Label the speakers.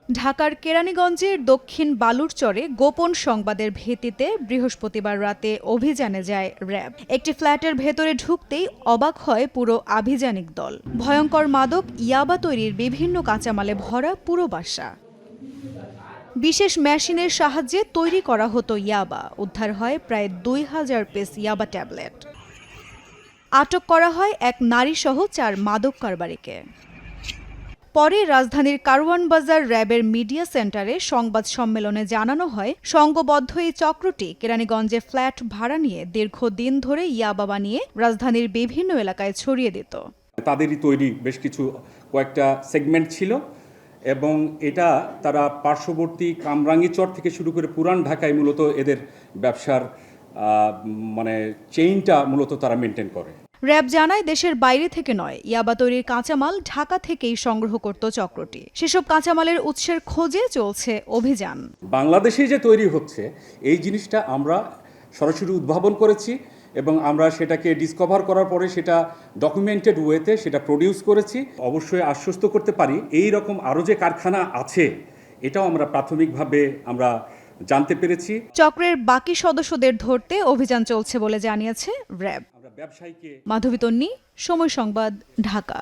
Speaker 1: ঢাকার কেরানীগঞ্জের দক্ষিণ বালুরচরে গোপন সংবাদের ভিত্তিতে বৃহস্পতিবার রাতে অভিযানে যায় র্যাব। একটি ফ্ল্যাটের ভেতরে ঢুকতেই অবাক হয় পুরো আভিযানিক দল। ভয়ঙ্কর মাদক ইয়াবা তৈরির বিভিন্ন কাঁচামালে ভরা পুরো বাসা। বিশেষ মেশিনের সাহায্যে তৈরি করা হতো ইয়াবা। উদ্ধার হয় প্রায় ২,০০০ পিস ইয়াবা ট্যাবলেট। আটক করা হয় এক নারীসহ ৪ মাদক কারবারিকে। পরে রাজধানীর কারওয়ান বাজার র্যাবের মিডিয়া সেন্টারে সংবাদ সম্মেলনে জানানো হয়, সংঘবদ্ধ এই চক্রটি কেরানীগঞ্জে ফ্ল্যাট ভাড়া নিয়ে দীর্ঘদিন ধরে ইয়াবা বানিয়ে রাজধানীর বিভিন্ন এলাকায় ছড়িয়ে দিত।
Speaker 2: তাদেরই তৈরি বেশ কিছু কয়েকটা সেগমেন্ট ছিল এবং এটা তারা পার্শ্ববর্তী কামরাঙ্গীচর থেকে শুরু করে পুরান ঢাকায় মূলত এদের ব্যবসার চেইনটা মূলত তারা মেনটেন করে।
Speaker 1: র্যাব জানায় দেশের বাইরে থেকে নয়, ইয়াবা তৈরির কাঁচামাল ঢাকা থেকেই সংগ্রহ করত চক্রটি। সেসব কাঁচামালের উৎসের খোঁজে চলছে অভিযান।
Speaker 2: বাংলাদেশে যে তৈরি হচ্ছে এই জিনিসটা আমরা সরাসরি উদ্ভাবন করেছি এবং আমরা সেটাকে ডিসকভার করার পরে সেটা ডকুমেন্টেড ওয়েতে সেটা প্রডিউস করেছি। অবশ্যই আশ্বস্ত করতে পারি এই রকম আরও যে কারখানা আছে এটাও আমরা প্রাথমিকভাবে আমরা জানতে পেরেছি।
Speaker 1: চক্রের বাকি সদস্যদের ধরতে অভিযান চলছে বলে জানিয়েছে র্যাব। মাধবী তন্নি, সময় সংবাদ, ঢাকা।